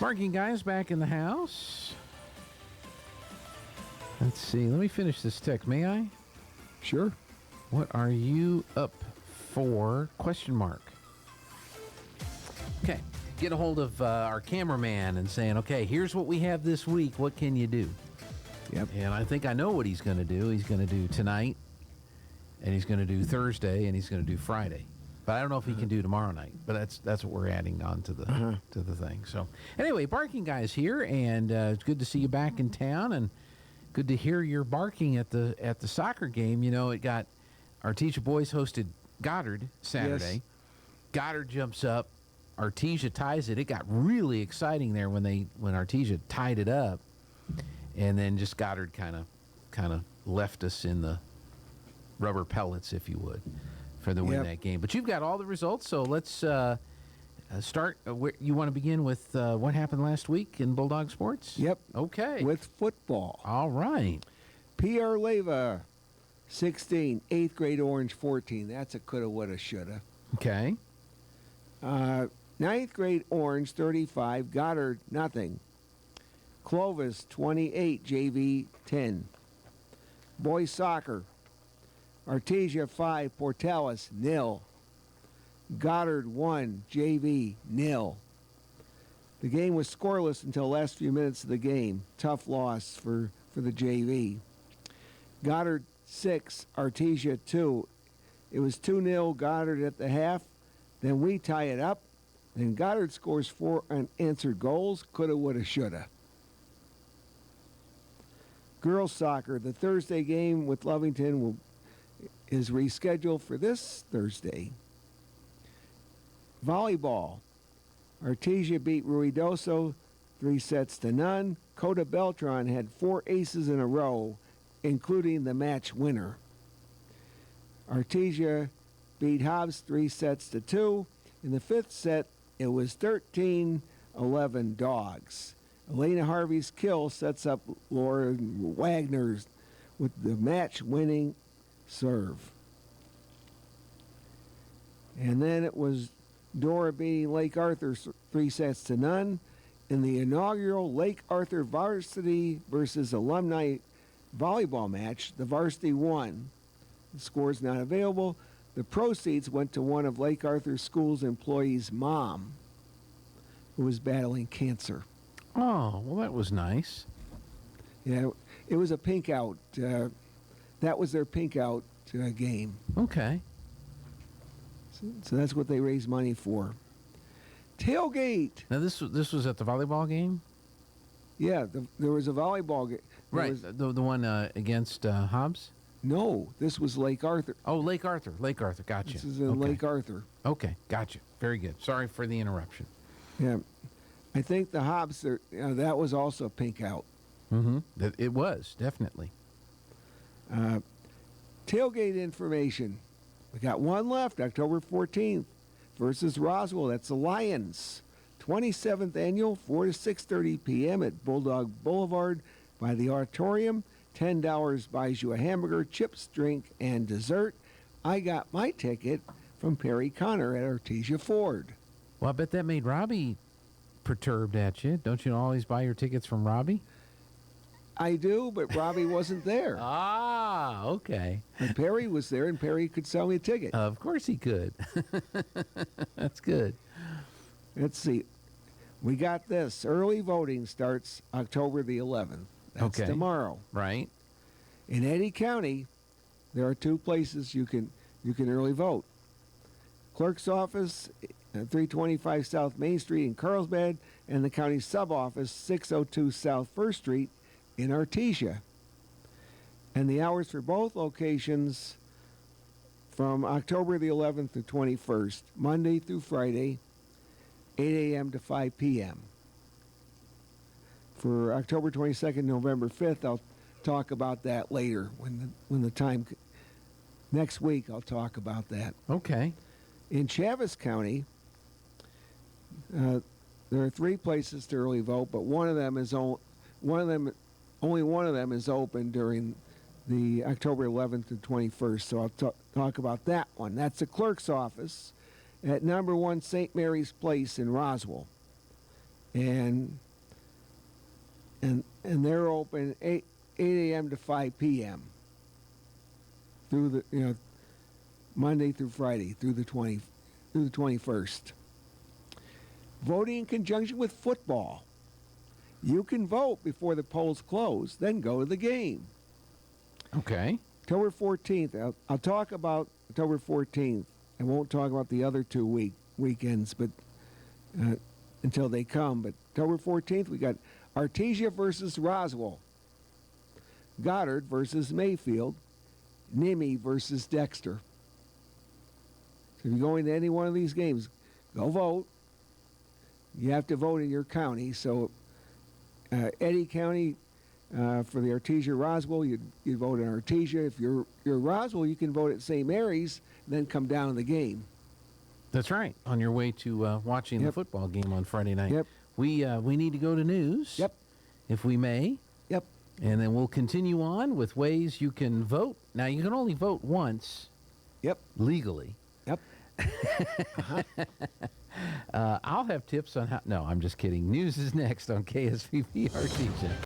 Barking Guys back in the house. Let's see. Let me finish this text. May I? Sure. What are you up for? Question mark. Okay. Get a hold of our cameraman and saying, okay, here's what we have this week. What can you do? Yep. And I think I know what he's going to do. He's going to do tonight, and he's going to do Thursday, and he's going to do Friday. But I don't know if he can do tomorrow night. But that's what we're adding on to the thing. So anyway, Barking Guys here, and it's good to see you back in town, and good to hear your barking at the soccer game. You know, it got Artesia boys hosted Goddard Saturday. Yes. Goddard jumps up, Artesia ties it. It got really exciting there when Artesia tied it up, and then just Goddard kind of left us in the rubber pellets, if you would, for the win that game. But you've got all the results, so let's start. You want to begin with what happened last week in Bulldog Sports? Yep. Okay. With football. All right. Pierre Leyva, 16. 8th grade Orange, 14. That's a coulda, woulda, shoulda. Okay. 9th grade Orange, 35. Goddard, nothing. Clovis, 28. JV, 10. Boys soccer. Artesia, 5. Portales, 0. Goddard, 1. JV, 0. The game was scoreless until the last few minutes of the game. Tough loss for the JV. Goddard, 6. Artesia, 2. It was 2-0 Goddard at the half. Then we tie it up. Then Goddard scores 4 unanswered goals. Coulda, woulda, shoulda. Girls soccer. The Thursday game with Lovington is rescheduled for this Thursday. Volleyball. Artesia beat Ruidoso 3-0. Coda Beltran had 4 aces in a row, including the match winner. Artesia beat Hobbs 3-2. In the 5th set, it was 13-11 Dogs. Elena Harvey's kill sets up Laura Wagner's with the match-winning serve. And then it was Dora beating Lake Arthur 3-0 in the inaugural Lake Arthur varsity versus alumni volleyball match. The varsity won. The score's not available. The proceeds went to one of Lake Arthur School's employees' mom, who was battling cancer. Oh, well, that was nice. Yeah, it was a pink out. That was their pink out game. Okay. So that's what they raised money for. Tailgate. Now, this was at the volleyball game? Yeah, there was a volleyball game. Right, the one against Hobbs? No, this was Lake Arthur. Oh, Lake Arthur. Gotcha. This is in Lake Arthur. Okay, gotcha. Very good. Sorry for the interruption. Yeah. I think the Hobbs, that was also pink out. Mm-hmm. It was, definitely. Tailgate information. We got one left, October 14th versus Roswell. That's the Lions. 27th annual, 4 to 6:30 p.m. at Bulldog Boulevard by the Auditorium. $10 buys you a hamburger, chips, drink, and dessert. I got my ticket from Perry Connor at Artesia Ford. Well, I bet that made Robbie perturbed at you. Don't you always buy your tickets from Robbie? I do, but Robbie wasn't there. Ah, okay. And Perry was there, and Perry could sell me a ticket. Of course he could. That's good. Let's see. We got this. Early voting starts October the 11th. That's tomorrow. Right. In Eddy County, there are 2 places you can early vote. Clerk's office, 325 South Main Street in Carlsbad, and the county sub-office, 602 South First Street in Artesia. And the hours for both locations from October the 11th to 21st, Monday through Friday, 8 a.m. to 5 p.m. For October 22nd, November 5th, I'll talk about that later when the time. Next week, I'll talk about that. Okay. In Chaves County, there are 3 places to early vote, but only one of them is open during the October 11th to 21st. So I'll talk about that one. That's the clerk's office at number 1 St. Mary's Place in Roswell. and they're open 8 a.m. to 5 p.m. through the Monday through Friday through the 21st. Voting in conjunction with football. You can vote before the polls close, then go to the game. Okay. October 14th. I'll talk about October 14th. I won't talk about the other 2 weekends, but until they come. But October 14th, we got Artesia versus Roswell, Goddard versus Mayfield, Nimmy versus Dexter. So if you're going to any one of these games, go vote. You have to vote in your county. So Eddy County, for the Artesia Roswell, you'd vote in Artesia. If you're Roswell, you can vote at St. Mary's, and then come down to the game. That's right. On your way to watching the Yep. football game on Friday night. Yep. We need to go to news. Yep. If we may. Yep. And then we'll continue on with ways you can vote. Now, you can only vote once. Yep. Legally. Yep. I'll have tips on how. No, I'm just kidding. News is next on KSVP Artesia.